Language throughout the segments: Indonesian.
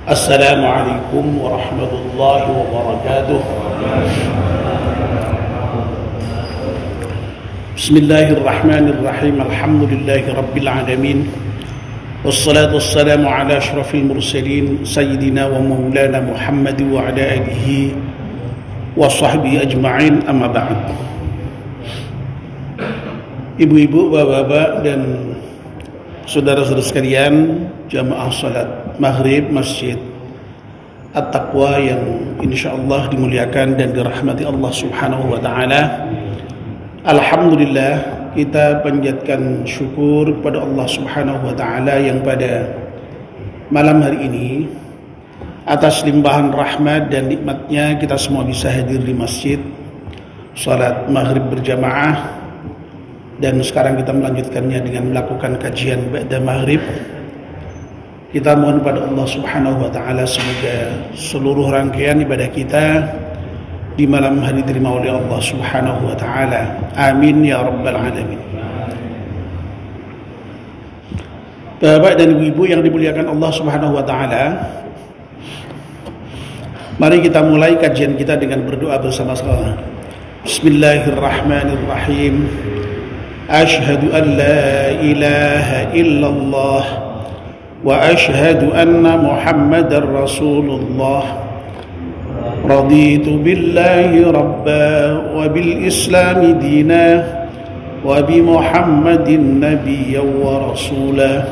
Assalamualaikum warahmatullahi wabarakatuh. Bismillahirrahmanirrahim. Alhamdulillahi rabbil alamin. Wassalatu wassalamu ala asyrafil mursalin sayyidina wa maulana Muhammad wa ala alihi wa sahbihi ajma'in, amma ba'd. Ibu-ibu, bapak-bapak dan saudara-saudara sekalian, jamaah salat maghrib Masjid At-Taqwa yang insyaallah dimuliakan dan dirahmati Allah Subhanahu wa taala. Alhamdulillah, kita panjatkan syukur kepada Allah Subhanahu wa taala yang pada malam hari ini atas limpahan rahmat dan nikmatnya kita semua bisa hadir di masjid salat maghrib berjamaah, dan sekarang kita melanjutkannya dengan melakukan kajian ba'da maghrib. Kita mohon kepada Allah Subhanahu wa taala semoga seluruh rangkaian ibadah kita di malam hari diterima oleh Allah Subhanahu wa taala. Amin ya rabbal alamin. Bapak dan ibu yang dimuliakan Allah Subhanahu wa taala, mari kita mulai kajian kita dengan berdoa bersama-sama. Bismillahirrahmanirrahim. Asyhadu an la ilaha illallah wa ashhadu anna Muhammadar Rasulullah. Raditu billahi rabba wa bil islami dina wa bi Muhammadin nabiyyan wa rasula.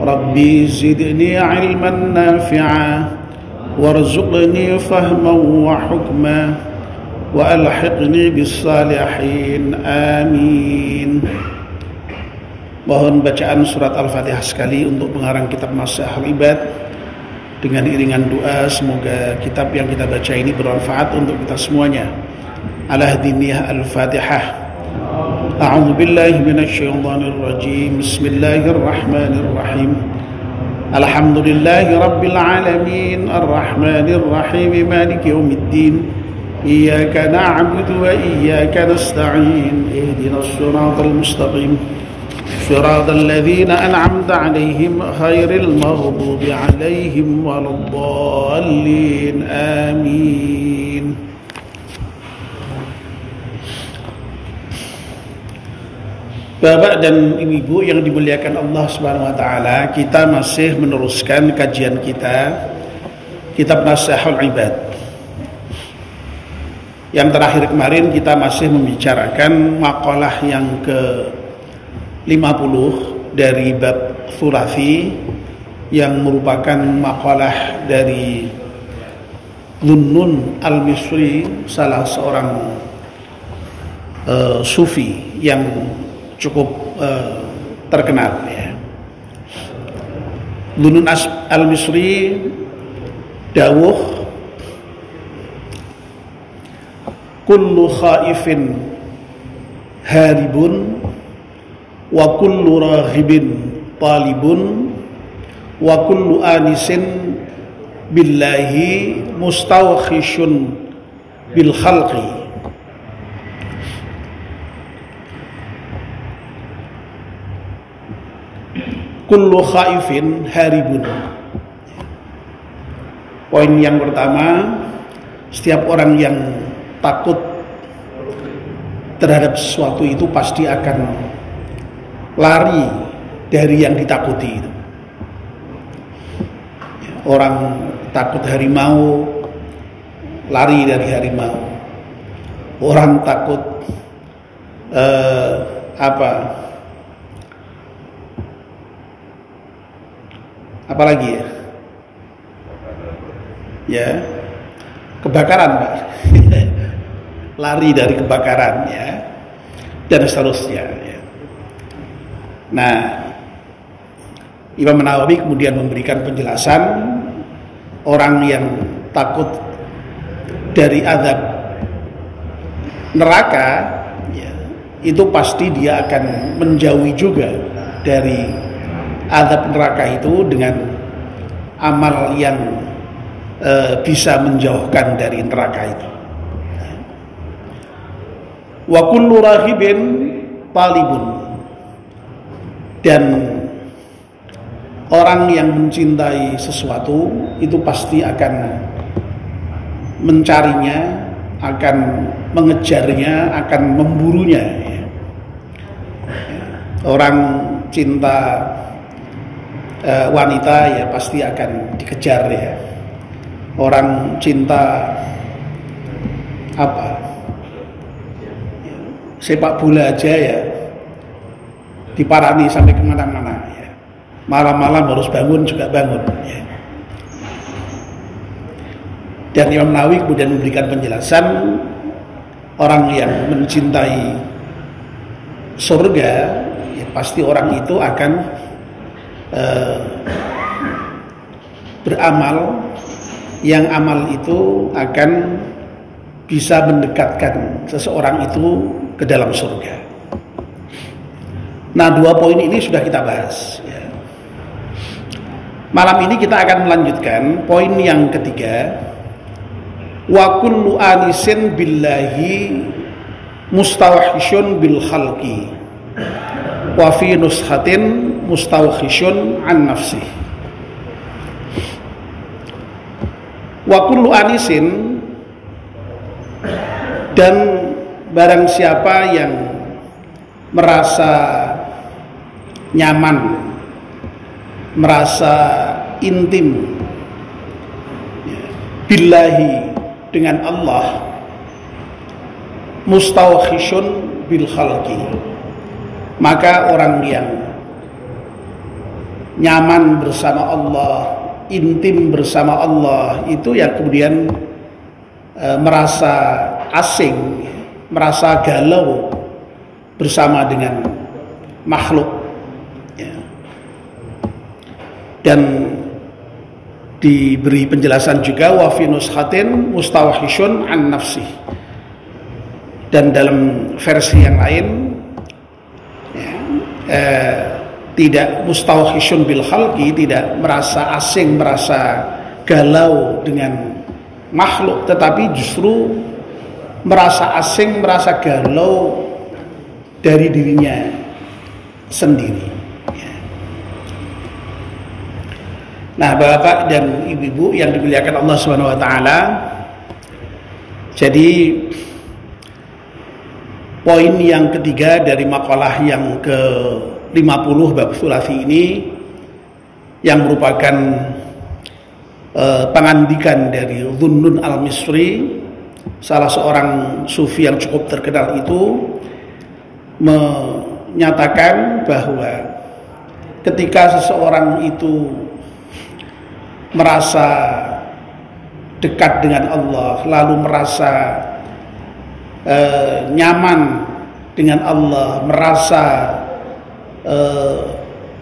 Rabbi zidni ilman nafi'a warzuqni fahman wa hukma wa alhiqni bis salihin. Amin. Mohon bacaan surat Al-Fatihah sekali untuk pengarang kitab Nasihatul Ibad dengan iringan doa, semoga kitab yang kita baca ini bermanfaat untuk kita semuanya. Al-Hadiniyah Al-Fatihah. A'udzu billahi minasyaitonir rajim. Bismillahirrahmanirrahim. Alhamdulillahi rabbil alamin, arrahmanir rahim, maliki yaumiddin. Iyyaka na'budu wa iyyaka nasta'in. Ihdinas siratal mustaqim. صراط الذين أنعمت عليهم غير المغضوب عليهم ولا الضالين. آمين. Bapak dan ibu yang dimuliakan Allah Subhanahu wa taala, kita masih meneruskan kajian kita kitab Nasihatul Ibad. Yang terakhir kemarin kita masih membicarakan makalah yang ke-50 dari bab Thulathi, yang merupakan makalah dari Dhunnun Al-Misri, salah seorang sufi yang cukup terkenal ya. Dhunnun Al-Misri dawuh, kullu khaifin haribun wa kullu raghibin talibun wa kullu anisin billahi mustawkhishun bil khalqi. Kullu khaifin haribun. Poin yang pertama, setiap orang yang takut terhadap sesuatu itu pasti akan lari dari yang ditakuti itu. Orang takut harimau, lari dari harimau. Orang takut apa lagi ya? Ya, kebakaran, Pak. Lari dari kebakaran ya, dan seterusnya ya. Nah, Imam Nawawi kemudian memberikan penjelasan, orang yang takut dari azab neraka ya, itu pasti dia akan menjauhi juga dari azab neraka itu dengan amal yang bisa menjauhkan dari neraka itu. Wa kullu raghibin talibun, dan orang yang mencintai sesuatu itu pasti akan mencarinya, akan mengejarnya, akan memburunya. Orang cinta wanita ya pasti akan dikejar ya. Orang cinta sepak bola aja ya diparani sampai kemana-mana ya. Malam-malam harus bangun juga bangun ya. Dan Imam Nawawi kemudian memberikan penjelasan orang yang mencintai surga ya pasti orang itu akan beramal yang amal itu akan bisa mendekatkan seseorang itu ke dalam surga. Nah, 2 poin ini sudah kita bahas ya. Malam ini kita akan melanjutkan poin yang ketiga. Wa kullu anisin billahi mustawhishun bil khalqi wa fi nuskhatin mustawhishun an nafsi. Wa kullu anisin, dan barang siapa yang merasa nyaman, merasa intim billahi dengan Allah, mustawhishun bil khalqi, maka orang yang nyaman bersama Allah, intim bersama Allah itu yang kemudian merasa asing, merasa galau bersama dengan makhluk ya. Dan diberi penjelasan juga wa fi nuskhatin mustawhishun an nafsi, dan dalam versi yang lain ya, tidak mustawhishun bil khalqi, tidak merasa asing, merasa galau dengan makhluk, tetapi justru merasa asing, merasa galau dari dirinya sendiri. Nah, Bapak dan Ibu-ibu yang dimuliakan Allah Subhanahu wa taala, jadi poin yang ketiga dari makalah yang ke-50 bab sulasi ini, yang merupakan pengandikan dari Dhunnun al-Misri, salah seorang sufi yang cukup terkenal itu, menyatakan bahwa ketika seseorang itu merasa dekat dengan Allah, lalu merasa nyaman dengan Allah, merasa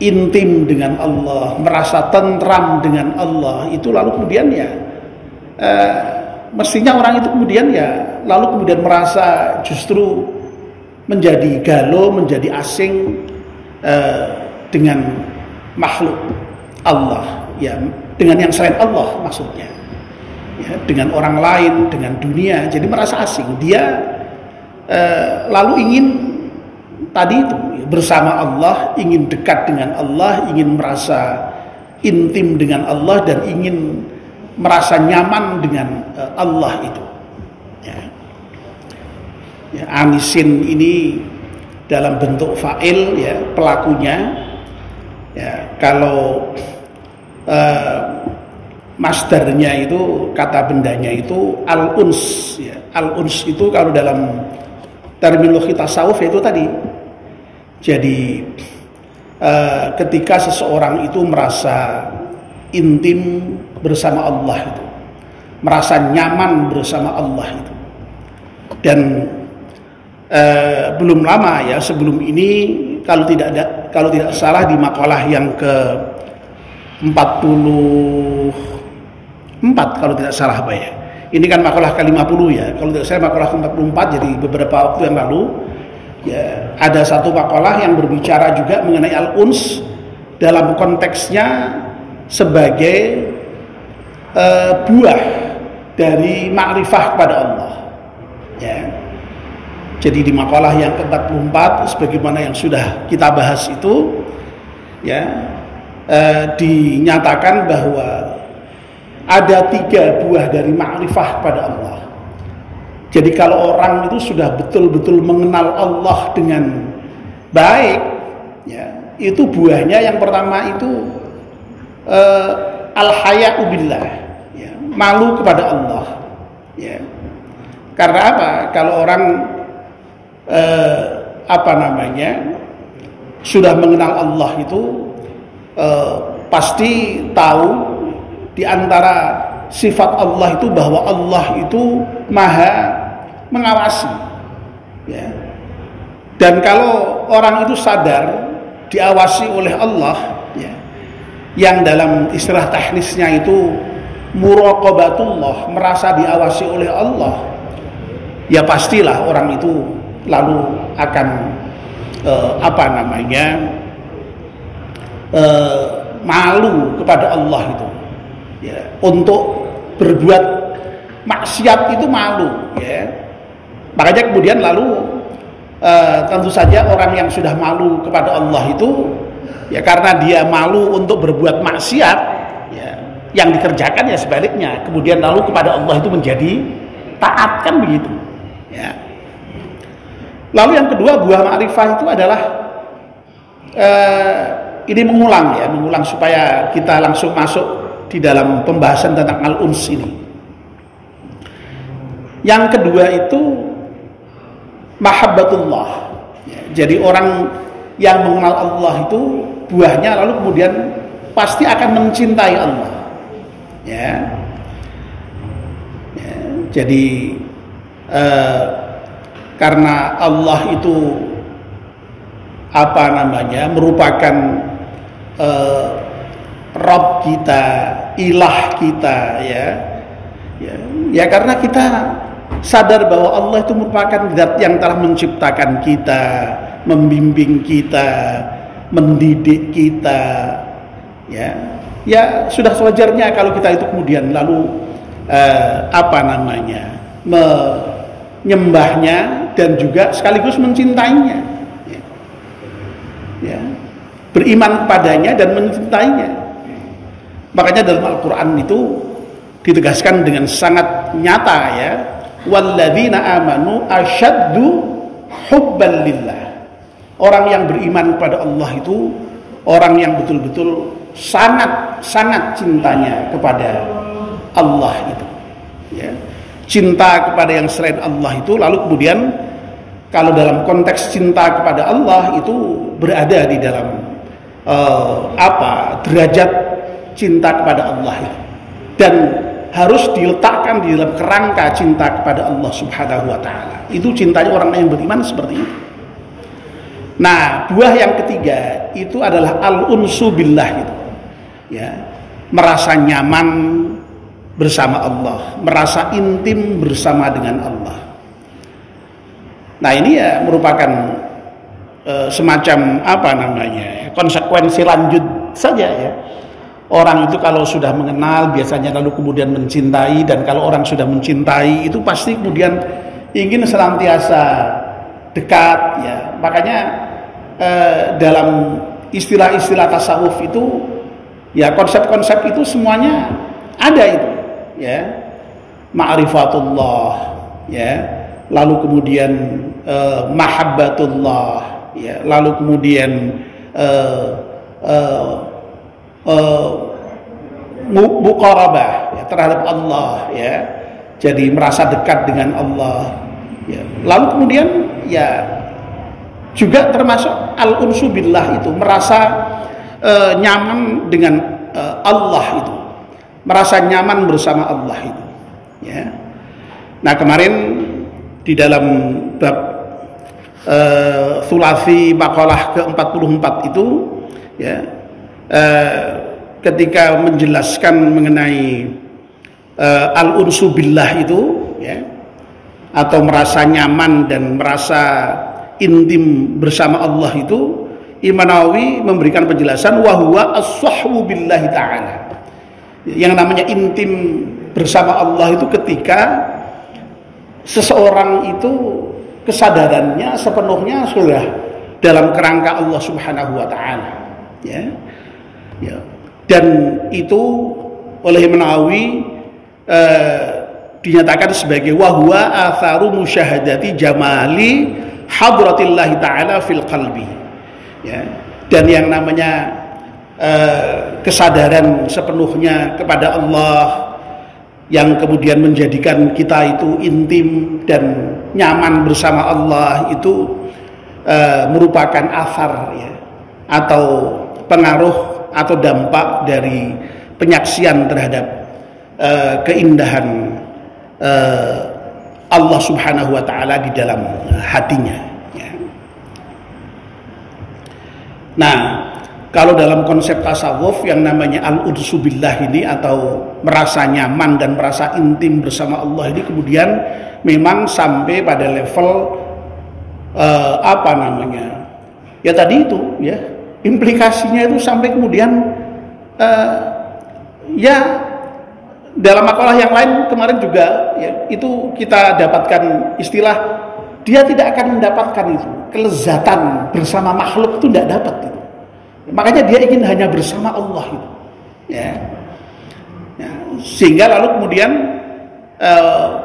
intim dengan Allah, merasa tentram dengan Allah, itu lalu kemudian ya mestinya orang itu kemudian ya lalu kemudian merasa justru menjadi galau, menjadi asing dengan makhluk Allah ya, dengan yang selain Allah maksudnya ya, dengan orang lain, dengan dunia, jadi merasa asing. Dia lalu ingin tadi itu bersama Allah, ingin dekat dengan Allah, ingin merasa intim dengan Allah, dan ingin merasa nyaman dengan Allah itu ya. Ya, anisin ini dalam bentuk fa'il ya, pelakunya ya. Kalau masdarnya itu, kata bendanya itu al-uns ya. Al-uns itu kalau dalam terminologi tasawuf itu tadi, jadi ketika seseorang itu merasa intim bersama Allah itu, merasa nyaman bersama Allah itu. Dan belum lama ya, sebelum ini kalau tidak salah di makalah yang ke 44 kalau tidak salah Pak ya. Ini kan makalah ke-50 ya. Kalau tidak salah makalah ke-44, jadi beberapa waktu yang lalu ya, ada satu makalah yang berbicara juga mengenai al-uns dalam konteksnya sebagai buah dari ma'rifah kepada Allah ya. Jadi di makalah yang ke-44 sebagaimana yang sudah kita bahas itu ya, dinyatakan bahwa ada 3 buah dari ma'rifah kepada Allah. Jadi kalau orang itu sudah betul-betul mengenal Allah dengan baik, ya, itu buahnya yang pertama itu al-haya'u billah, ya, malu kepada Allah, ya. Karena apa? Kalau orang sudah mengenal Allah itu pasti tahu di antara sifat Allah itu bahwa Allah itu maha mengawasi, ya. Dan kalau orang itu sadar diawasi oleh Allah, ya, yang dalam istilah teknisnya itu muraqabatullah, merasa diawasi oleh Allah, ya pastilah orang itu lalu akan malu kepada Allah itu, ya, untuk berbuat maksiat itu malu, ya. Makanya kemudian lalu tentu saja orang yang sudah malu kepada Allah itu, ya, karena dia malu untuk berbuat maksiat, ya, yang dikerjakan ya sebaliknya, kemudian lalu kepada Allah itu menjadi taat, kan begitu, ya. Lalu yang kedua, buah ma'rifah itu adalah ini mengulang supaya kita langsung masuk di dalam pembahasan tentang al-uns ini. Yang kedua itu mahabbatullah, ya, jadi orang yang mengenal Allah itu buahnya lalu kemudian pasti akan mencintai Allah, ya, ya. Jadi karena Allah itu merupakan Rabb kita, ilah kita, ya, ya, ya, karena kita sadar bahwa Allah itu merupakan zat yang telah menciptakan kita, membimbing kita, mendidik kita, ya, ya sudah sewajarnya kalau kita itu kemudian lalu menyembahnya dan juga sekaligus mencintainya, ya, ya, beriman kepadanya dan mencintainya. Makanya dalam Al-Quran itu ditegaskan dengan sangat nyata, ya, walladzina amanu asyaddu hubban lillah. Orang yang beriman kepada Allah itu orang yang betul-betul sangat cintanya kepada Allah itu, ya. Cinta kepada yang selain Allah itu lalu kemudian kalau dalam konteks cinta kepada Allah itu berada di dalam derajat cinta kepada Allah itu, dan harus diletakkan di dalam kerangka cinta kepada Allah Subhanahu wa taala. Itu cintanya orang yang beriman seperti itu. Nah, buah yang ketiga itu adalah al-unsu billah itu, ya, merasa nyaman bersama Allah, merasa intim bersama dengan Allah. Nah, ini ya merupakan semacam konsekuensi lanjut saja, ya. Orang itu kalau sudah mengenal biasanya lalu kemudian mencintai, dan kalau orang sudah mencintai itu pasti kemudian ingin senantiasa dekat, ya. Makanya dalam istilah-istilah tasawuf itu, ya, konsep-konsep itu semuanya ada itu, ya, ma'rifatullah, ya, lalu kemudian mahabbatullah, ya, lalu kemudian muqarabah, ya, terhadap Allah, ya, jadi merasa dekat dengan Allah, ya. Lalu kemudian ya juga termasuk al-unsu billah itu merasa nyaman dengan Allah itu, merasa nyaman bersama Allah itu, ya. Nah, kemarin di dalam bab Thulathi maqalah ke-44 itu, ya, ketika menjelaskan mengenai al-unsu billah itu, ya, atau merasa nyaman dan merasa intim bersama Allah itu, Imam Nawawi memberikan penjelasan wa huwa as-sahwu billahi ta'ala. Yang namanya intim bersama Allah itu ketika seseorang itu kesadarannya sepenuhnya sudah dalam kerangka Allah Subhanahu wa taala, ya. Ya. Dan itu oleh Nawawi dinyatakan sebagai wahwa atharu musyahadati jamali hadratillahi ta'ala fil qalbi. Ya. Dan yang namanya kesadaran sepenuhnya kepada Allah yang kemudian menjadikan kita itu intim dan nyaman bersama Allah itu merupakan athar ya, atau pengaruh atau dampak dari penyaksian terhadap keindahan Allah Subhanahu wa ta'ala di dalam hatinya ya. Nah, kalau dalam konsep tasawuf yang namanya al-udsu billah ini atau merasa nyaman dan merasa intim bersama Allah ini kemudian memang sampai pada level apa namanya? Ya tadi itu ya, implikasinya itu sampai kemudian ya dalam makalah yang lain kemarin juga ya, itu kita dapatkan istilah dia tidak akan mendapatkan itu kelezatan bersama makhluk itu tidak dapat gitu. Makanya dia ingin hanya bersama Allah itu, ya. Ya. Sehingga lalu kemudian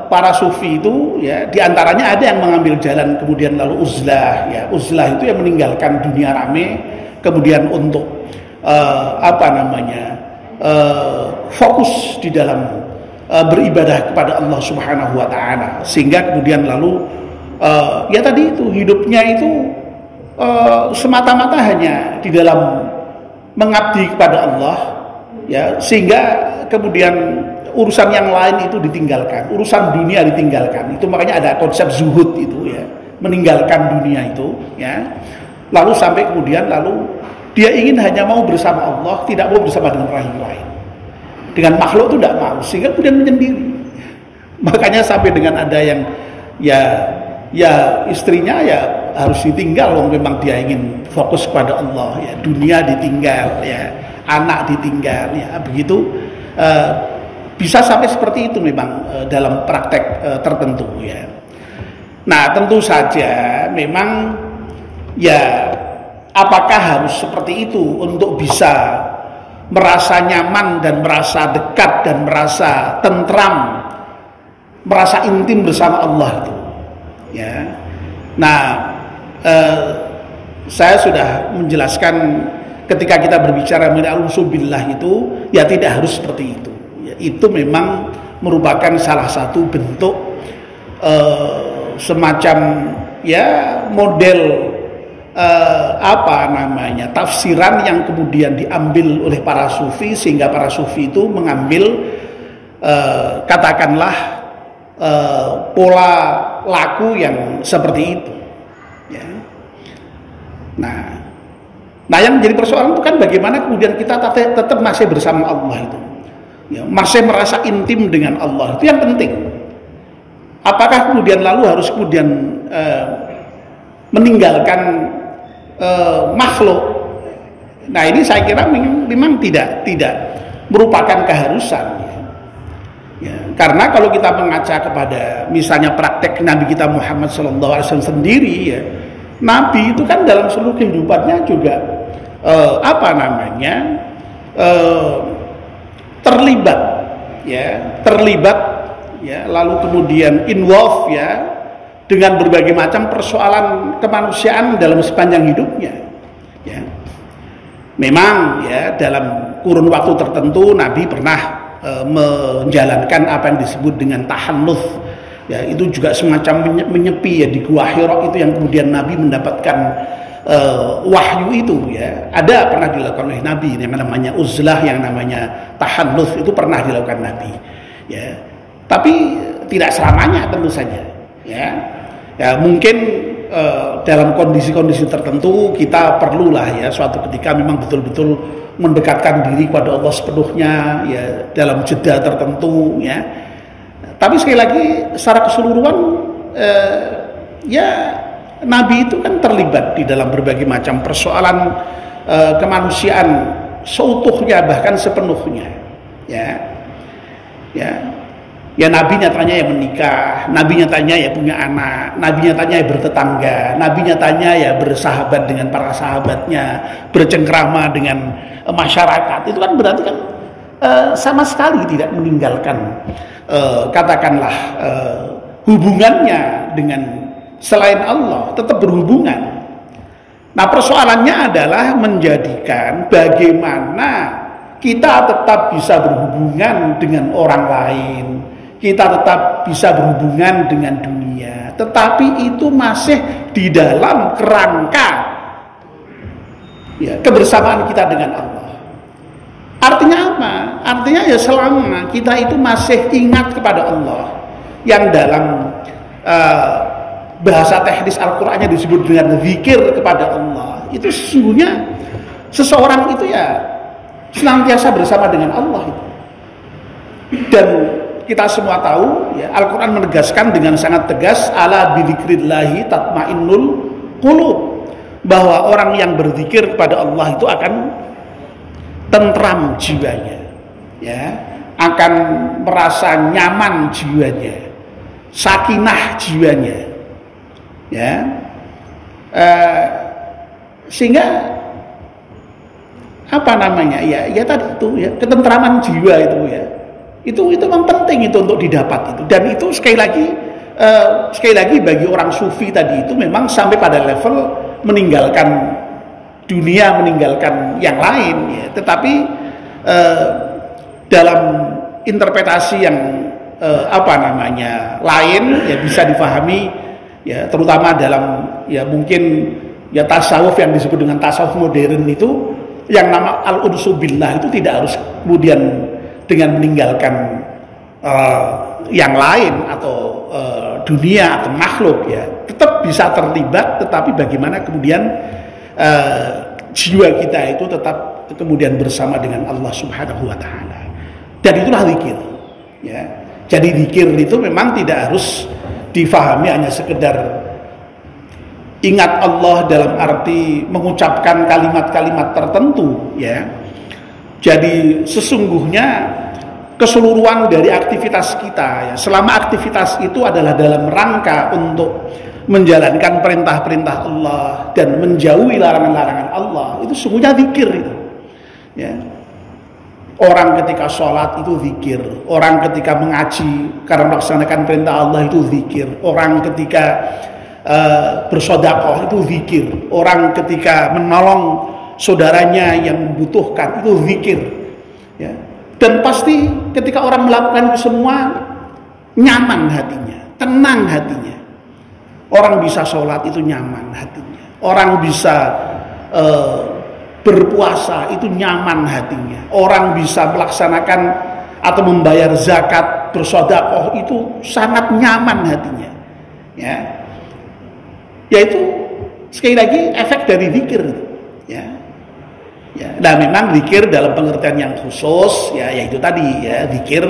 para sufi itu, ya, diantaranya ada yang mengambil jalan kemudian lalu uzlah, ya. Uzlah itu yang meninggalkan dunia rame, kemudian untuk apa namanya fokus di dalam beribadah kepada Allah Subhanahu Wa Taala, sehingga kemudian lalu ya tadi itu hidupnya itu semata-mata hanya di dalam mengabdi kepada Allah ya, sehingga kemudian urusan yang lain itu ditinggalkan, urusan dunia ditinggalkan. Itu makanya ada konsep zuhud itu ya, meninggalkan dunia itu ya. Lalu sampai kemudian lalu dia ingin hanya mau bersama Allah, tidak mau bersama dengan orang lain. Dengan makhluk itu tidak mau, sehingga kemudian menyendiri. Makanya sampai dengan ada yang ya istrinya ya harus ditinggal, wong memang dia ingin fokus kepada Allah ya, dunia ditinggal ya, anak ditinggal ya, begitu bisa sampai seperti itu memang dalam praktek tertentu ya. Nah, tentu saja memang ya apakah harus seperti itu untuk bisa merasa nyaman dan merasa dekat dan merasa tentram, merasa intim bersama Allah itu ya. Nah, saya sudah menjelaskan ketika kita berbicara mengenai al-usubillah itu ya tidak harus seperti itu ya, itu memang merupakan salah satu bentuk semacam ya model apa namanya tafsiran yang kemudian diambil oleh para sufi, sehingga para sufi itu mengambil katakanlah pola laku yang seperti itu ya. Nah yang menjadi persoalan itu kan bagaimana kemudian kita tetap masih bersama Allah itu ya, masih merasa intim dengan Allah, itu yang penting. Apakah kemudian lalu harus kemudian meninggalkan makhluk? Nah ini saya kira memang tidak merupakan keharusan ya. Karena kalau kita mengaca kepada misalnya praktek Nabi kita Muhammad SAW sendiri ya, Nabi itu kan dalam seluruh kehidupannya juga apa namanya terlibat ya, lalu kemudian involve ya dengan berbagai macam persoalan kemanusiaan dalam sepanjang hidupnya ya. Memang ya dalam kurun waktu tertentu Nabi pernah menjalankan apa yang disebut dengan tahannuth ya, itu juga semacam menyepi ya di Gua Hira, itu yang kemudian Nabi mendapatkan wahyu itu ya, ada pernah dilakukan oleh Nabi yang namanya uzlah, yang namanya tahannuth itu pernah dilakukan Nabi ya, tapi tidak selamanya tentu saja ya. Ya mungkin dalam kondisi-kondisi tertentu kita perlulah ya suatu ketika memang betul-betul mendekatkan diri kepada Allah sepenuhnya ya dalam jeda tertentu ya. Tapi sekali lagi secara keseluruhan ya Nabi itu kan terlibat di dalam berbagai macam persoalan kemanusiaan seutuhnya bahkan sepenuhnya ya. Ya Nabi nyatanya ya menikah, Nabi nyatanya ya punya anak, Nabi nyatanya ya bertetangga, Nabi nyatanya ya bersahabat dengan para sahabatnya, bercengkrama dengan masyarakat. Itu kan berarti kan sama sekali tidak meninggalkan katakanlah hubungannya dengan selain Allah, tetap berhubungan. Nah persoalannya adalah menjadikan bagaimana kita tetap bisa berhubungan dengan orang lain, kita tetap bisa berhubungan dengan dunia, tetapi itu masih di dalam kerangka ya, kebersamaan kita dengan Allah. Artinya apa? Artinya ya selama kita itu masih ingat kepada Allah, yang dalam bahasa teknis Al-Qur'annya disebut dengan zikir kepada Allah, itu sesungguhnya seseorang itu ya senantiasa bersama dengan Allah itu. Dan kita semua tahu ya, Al-Quran menegaskan dengan sangat tegas, ala bidzikrillahi tatmainnul qulub, bahwa orang yang berzikir kepada Allah itu akan tentram jiwanya ya, akan merasa nyaman jiwanya, sakinah jiwanya ya, sehingga apa namanya ya tadi itu ya, ketentraman jiwa itu memang penting itu untuk didapat itu. Dan itu sekali lagi bagi orang sufi tadi itu memang sampai pada level meninggalkan dunia, meninggalkan yang lain ya. Tetapi dalam interpretasi yang lain ya bisa difahami ya, terutama dalam ya mungkin ya tasawuf yang disebut dengan tasawuf modern itu, yang nama al-unsu billah itu tidak harus kemudian dengan meninggalkan yang lain atau dunia atau makhluk ya, tetap bisa terlibat, tetapi bagaimana kemudian jiwa kita itu tetap kemudian bersama dengan Allah Subhanahu wa taala. Dan itulah zikir ya. Jadi zikir itu memang tidak harus difahami hanya sekedar ingat Allah dalam arti mengucapkan kalimat-kalimat tertentu ya. Jadi sesungguhnya keseluruhan dari aktivitas kita ya, selama aktivitas itu adalah dalam rangka untuk menjalankan perintah-perintah Allah dan menjauhi larangan-larangan Allah, itu sesungguhnya zikir itu ya. Orang ketika sholat itu zikir, orang ketika mengaji karena melaksanakan perintah Allah itu zikir, orang ketika bersedekah itu zikir, orang ketika menolong saudaranya yang membutuhkan itu zikir ya. Dan pasti ketika orang melakukan itu semua nyaman hatinya, tenang hatinya. Orang bisa sholat itu nyaman hatinya, orang bisa berpuasa itu nyaman hatinya, orang bisa melaksanakan atau membayar zakat, bersedekah itu sangat nyaman hatinya ya. Yaitu sekali lagi efek dari zikir ya. Ya, nah memang zikir dalam pengertian yang khusus ya, yaitu tadi ya, zikir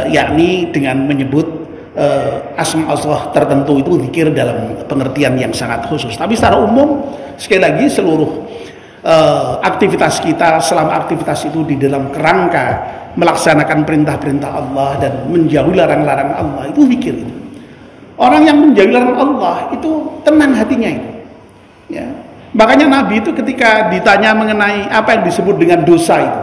yakni dengan menyebut asma Allah tertentu, itu zikir dalam pengertian yang sangat khusus. Tapi secara umum sekali lagi seluruh aktivitas kita, selama aktivitas itu di dalam kerangka melaksanakan perintah-perintah Allah dan menjauhi larangan-larangan Allah, itu zikir itu. Orang yang menjauhi larangan Allah itu tenang hatinya itu ya. Makanya Nabi itu ketika ditanya mengenai apa yang disebut dengan dosa itu,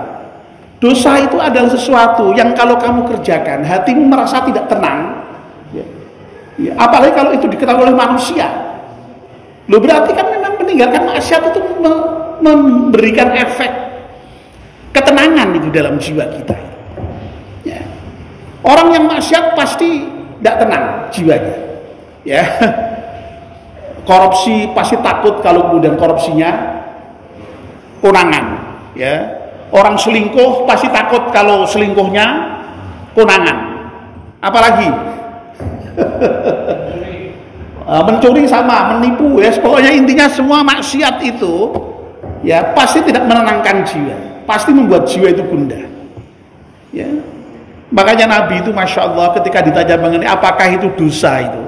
dosa itu adalah sesuatu yang kalau kamu kerjakan hatimu merasa tidak tenang ya. Ya, apalagi kalau itu diketahui oleh manusia. Loh, berarti kan memang meninggalkan maksiat itu memberikan efek ketenangan itu dalam jiwa kita ya. Orang yang maksiat pasti tidak tenang jiwanya ya. Korupsi pasti takut kalau kemudian korupsinya konangan ya. Orang selingkuh pasti takut kalau selingkuhnya konangan. Apalagi mencuri sama, menipu ya. Pokoknya intinya semua maksiat itu ya pasti tidak menenangkan jiwa, pasti membuat jiwa itu gundah ya. Makanya Nabi itu Masya Allah ketika ditanya mengenai apakah itu dosa itu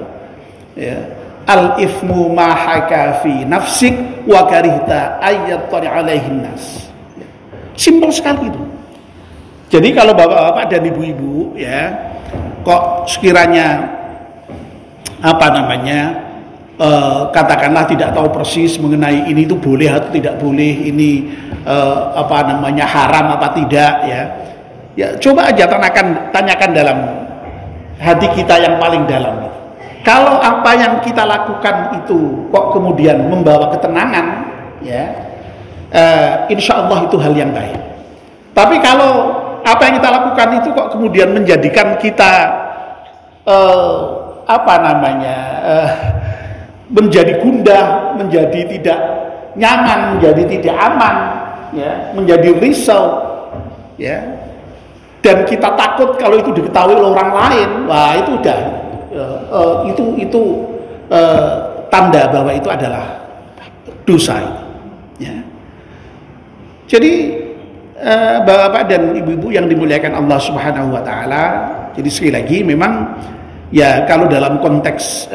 ya, al-ifmu ma haka fi nafsik wa karihta ayyattari alaihin nas. Simpel sekali itu. Jadi kalau bapak-bapak dan ibu-ibu ya, kok sekiranya apa namanya katakanlah tidak tahu persis mengenai ini itu boleh atau tidak boleh, ini apa namanya haram apa tidak, ya coba aja tanyakan dalam hati kita yang paling dalam. Kalau apa yang kita lakukan itu kok kemudian membawa ketenangan, ya insya Allah itu hal yang baik. Tapi kalau apa yang kita lakukan itu kok kemudian menjadikan kita apa namanya menjadi gundah, menjadi tidak nyaman, menjadi tidak aman, ya, menjadi risau, ya, dan kita takut kalau itu diketahui oleh orang lain, wah itu udah itu tanda bahwa itu adalah dosa, ya. Jadi Bapak dan Ibu-ibu yang dimuliakan Allah Subhanahu wa taala, jadi sekali lagi memang ya kalau dalam konteks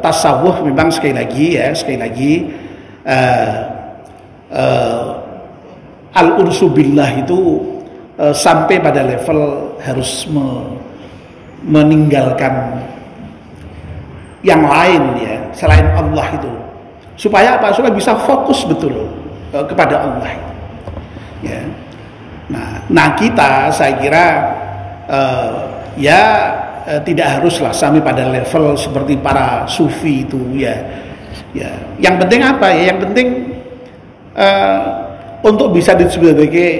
tasawuf memang sekali lagi al-ursu billah itu sampai pada level harus meninggalkan yang lain, ya, selain Allah itu, supaya apa? Supaya bisa fokus betul kepada Allah, ya. Nah kita saya kira tidak haruslah sampai pada level seperti para sufi itu, ya. Yang penting apa ya? Yang penting untuk bisa disebut sebagai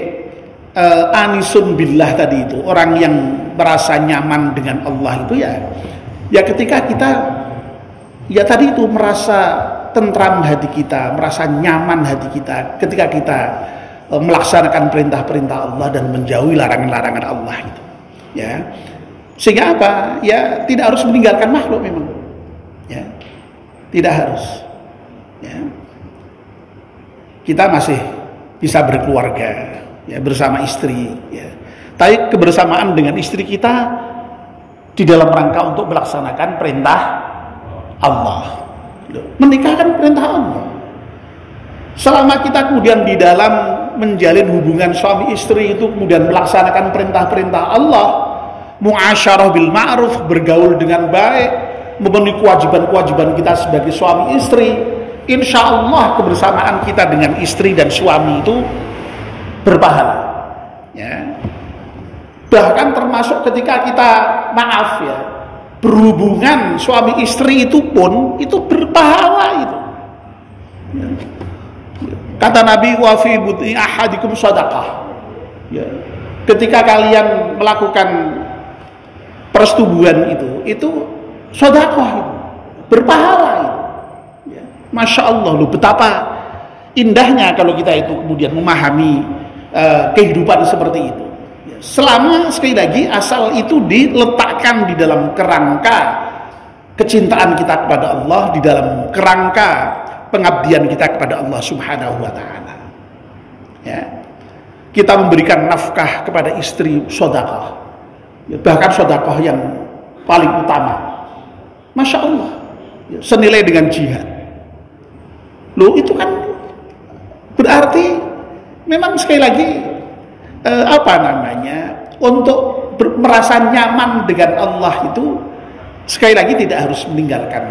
anisun billah tadi itu, orang yang merasa nyaman dengan Allah itu, ya ketika kita ya tadi itu merasa tentram hati kita, merasa nyaman hati kita ketika kita melaksanakan perintah-perintah Allah dan menjauhi larangan-larangan Allah itu, ya. Sehingga apa? Ya tidak harus meninggalkan makhluk memang, ya. Tidak harus, ya. Kita masih bisa berkeluarga, ya, bersama istri, ya. Tapi kebersamaan dengan istri kita di dalam rangka untuk melaksanakan perintah Allah. Menikah kan perintah Allah. Selama kita kemudian di dalam menjalin hubungan suami istri itu kemudian melaksanakan perintah-perintah Allah, muasyarah bil ma'ruf, bergaul dengan baik, memenuhi kewajiban-kewajiban kita sebagai suami istri, insya Allah kebersamaan kita dengan istri dan suami itu berpahala, ya. Bahkan termasuk ketika kita maaf, ya, berhubungan suami istri itu pun itu berpahala itu, ya. Kata Nabi, wa fi bud'i ahadikum shadaqah, ya. Ketika kalian melakukan persetubuhan itu sedekah, itu berpahala itu, ya. Masya Allah loh, betapa indahnya kalau kita itu kemudian memahami kehidupan seperti itu, ya. Selama sekali lagi asal itu diletakkan di dalam kerangka kecintaan kita kepada Allah, di dalam kerangka pengabdian kita kepada Allah Subhanahu wa taala, ya. Kita memberikan nafkah kepada istri sedekah, ya, bahkan sedekah yang paling utama, Masya Allah, ya, senilai dengan jihad. Loh itu kan berarti memang sekali lagi apa namanya, untuk merasa nyaman dengan Allah itu sekali lagi tidak harus meninggalkan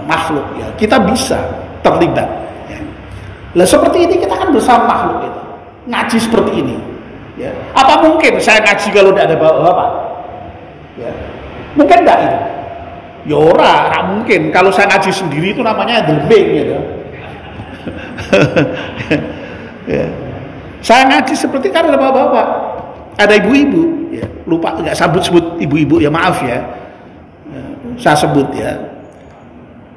makhluk, ya. Kita bisa terlibat, ya. Lah seperti ini kita kan bersama makhluk itu, ngaji seperti ini, ya. Apa mungkin saya ngaji kalau tidak ada bapak-bapak, ya? Mungkin enggak itu? Ya ora mungkin. Kalau saya ngaji sendiri itu namanya delbing, gitu. Ya. Saya ngaji seperti karena ada bapak-bapak, ada ibu-ibu, ya. Lupa nggak sebut ibu-ibu, ya maaf ya, saya sebut, ya.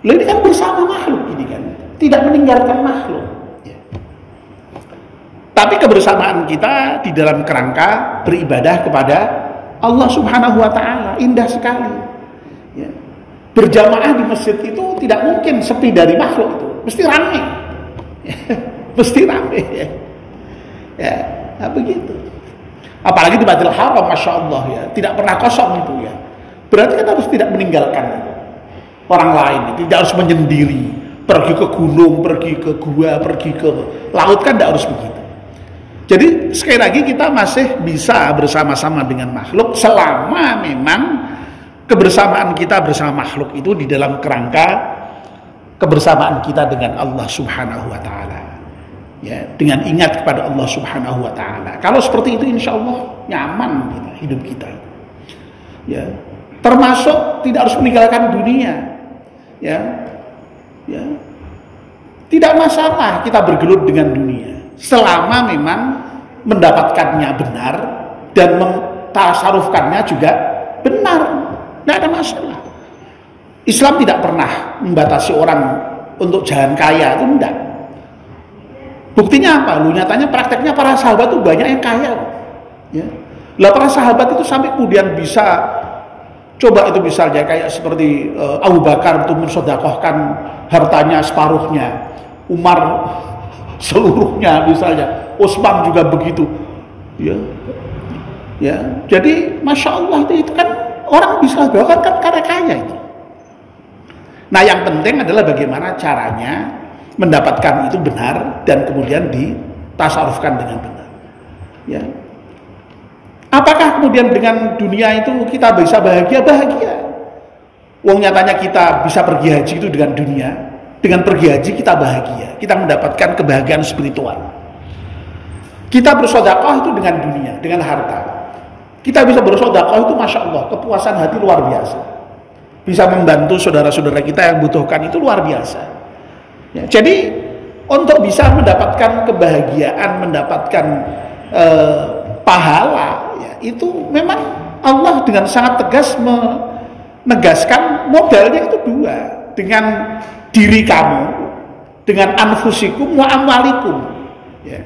Loh ini kan bersama makhluk ini kan, tidak meninggalkan makhluk, ya. Tapi kebersamaan kita di dalam kerangka beribadah kepada Allah Subhanahu wa taala indah sekali, ya. Berjamaah di masjid itu tidak mungkin sepi dari makhluk itu, mesti ramai, ya. Mesti ramai, ya. Ya, nah begitu. Apalagi di Baitul Haram, Masya Allah, ya, tidak pernah kosong itu, ya. Berarti kan harus tidak meninggalkan orang lain, tidak harus menyendiri, pergi ke gunung, pergi ke gua, pergi ke laut, kan tidak harus begitu. Jadi sekali lagi kita masih bisa bersama-sama dengan makhluk selama memang kebersamaan kita bersama makhluk itu di dalam kerangka kebersamaan kita dengan Allah Subhanahu wa taala. Ya, dengan ingat kepada Allah Subhanahu wa taala. Kalau seperti itu insya Allah nyaman kita, hidup kita. Ya. Termasuk tidak harus meninggalkan dunia. Ya. Ya. Tidak masalah kita bergelut dengan dunia selama memang mendapatkannya benar dan mentasarufkannya juga benar. Tidak ada masalah. Islam tidak pernah membatasi orang untuk jalan kaya, itu enggak. Buktinya apa? Lu nyatanya prakteknya para sahabat itu banyak yang kaya. Ya. Lah para sahabat itu sampai kemudian bisa coba itu misalnya kayak seperti Abu Bakar itu mensedekahkan hartanya separuhnya, Umar seluruhnya misalnya, Utsman juga begitu. Ya. Ya. Jadi masya Allah itu kan orang bisa bahkan kan karena kaya itu. Nah yang penting adalah bagaimana caranya mendapatkan itu benar dan kemudian ditasarufkan dengan benar. Ya. Apakah kemudian dengan dunia itu kita bisa bahagia? Bahagia. Wong nyatanya kita bisa pergi haji itu dengan dunia. Dengan pergi haji kita bahagia. Kita mendapatkan kebahagiaan spiritual. Kita bersedekah itu dengan dunia, dengan harta. Kita bisa bersedekah itu masya Allah, kepuasan hati luar biasa. Bisa membantu saudara-saudara kita yang butuhkan itu luar biasa. Ya, jadi untuk bisa mendapatkan kebahagiaan, mendapatkan pahala, ya, itu memang Allah dengan sangat tegas menegaskan modalnya itu dua, dengan diri kamu, dengan anfusikum wa amwalikum. Ya.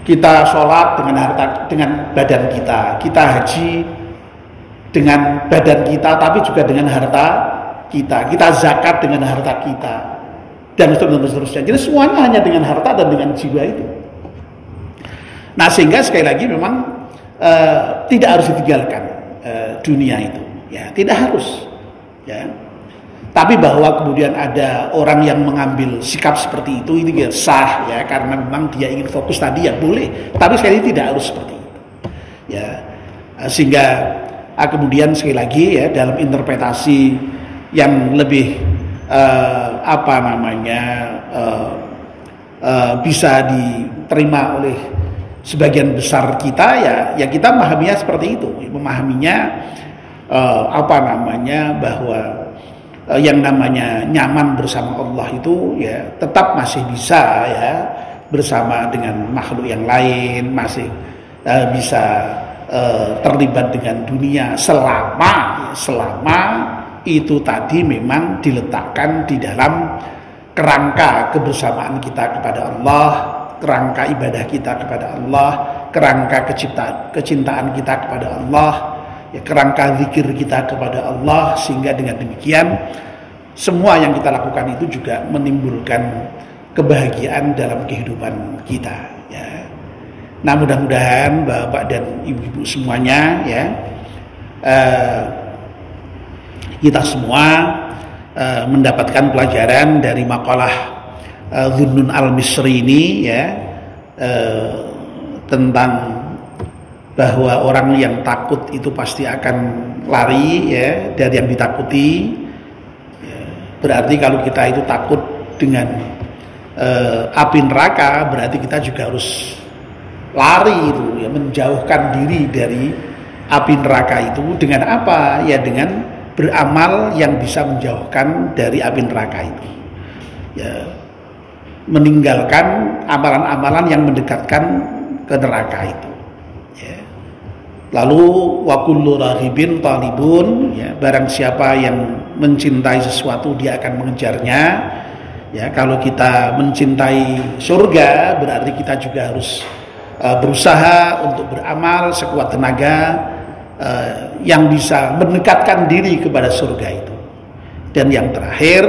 Kita sholat dengan harta, dengan badan kita, kita haji dengan badan kita, tapi juga dengan harta kita zakat dengan harta kita. Dan seterusnya. Jadi semuanya hanya dengan harta dan dengan jiwa itu. Nah sehingga sekali lagi memang tidak harus ditinggalkan dunia itu, ya tidak harus. Ya. Tapi bahwa kemudian ada orang yang mengambil sikap seperti itu sah ya karena memang dia ingin fokus tadi ya boleh. Tapi sekali lagi tidak harus seperti itu. Ya sehingga kemudian sekali lagi ya dalam interpretasi yang lebih bisa diterima oleh sebagian besar kita ya kita memahaminya seperti itu, memahaminya bahwa yang namanya nyaman bersama Allah itu ya tetap masih bisa ya bersama dengan makhluk yang lain, masih bisa terlibat dengan dunia selama itu tadi memang diletakkan di dalam kerangka kebersamaan kita kepada Allah, kerangka ibadah kita kepada Allah, kerangka kecintaan kita kepada Allah, ya, kerangka zikir kita kepada Allah, sehingga dengan demikian semua yang kita lakukan itu juga menimbulkan kebahagiaan dalam kehidupan kita. Ya. Nah mudah-mudahan Bapak dan Ibu-ibu semuanya ya. Kita semua mendapatkan pelajaran dari makalah Dhunnun al-Misri ini ya tentang bahwa orang yang takut itu pasti akan lari ya dari yang ditakuti. Ya, berarti kalau kita itu takut dengan api neraka, berarti kita juga harus lari itu ya, menjauhkan diri dari api neraka itu dengan apa? Ya dengan beramal yang bisa menjauhkan dari api neraka itu. Ya, meninggalkan amalan-amalan yang mendekatkan ke neraka itu. Ya. Lalu wa kullu raghibin talibun, ya, barang siapa yang mencintai sesuatu dia akan mengejarnya. Ya, kalau kita mencintai surga berarti kita juga harus berusaha untuk beramal sekuat tenaga yang bisa mendekatkan diri kepada surga itu. Dan yang terakhir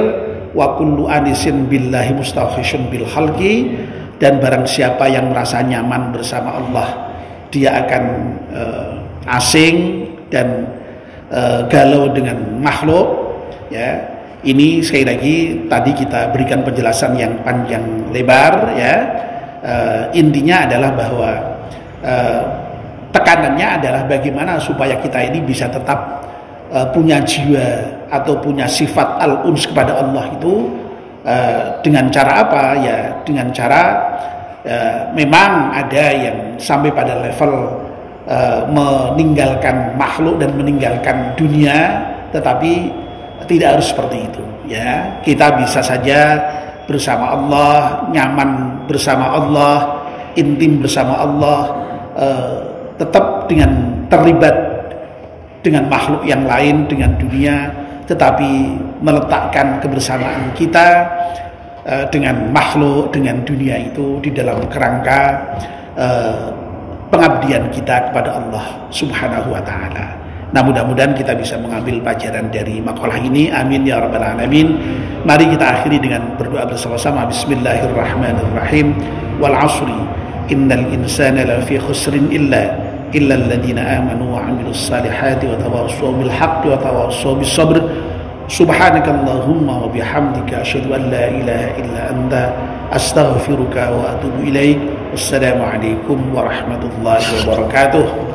wa kullu anisin billahi mustawhisyun bil khalqi, dan barang siapa yang merasa nyaman bersama Allah dia akan asing dan galau dengan makhluk ya. Ini sekali lagi tadi kita berikan penjelasan yang panjang lebar ya. Intinya adalah bahwa tekanannya adalah bagaimana supaya kita ini bisa tetap punya jiwa atau punya sifat al-uns kepada Allah itu dengan cara apa? Ya dengan cara memang ada yang sampai pada level meninggalkan makhluk dan meninggalkan dunia, tetapi tidak harus seperti itu ya. Kita bisa saja bersama Allah, nyaman bersama Allah, intim bersama Allah, tetap dengan terlibat dengan makhluk yang lain, dengan dunia, tetapi meletakkan kebersamaan kita dengan makhluk, dengan dunia itu di dalam kerangka pengabdian kita kepada Allah Subhanahu wa taala. Nah, mudah-mudahan kita bisa mengambil pelajaran dari makalah ini. Amin ya rabbal alamin. Mari kita akhiri dengan berdoa bersama-sama. Bismillahirrahmanirrahim. Wal 'ashri innal insana lafi khusrin illa alladziina aamanu wa 'amilus salihati wa tawassaw bil haqqi wa tawassaw bis sabr. Subhanakallahumma wa bihamdika asyhadu an la ilaha illa anta astaghfiruka wa atubu ilaik. Wassalamualaikum warahmatullahi wabarakatuh.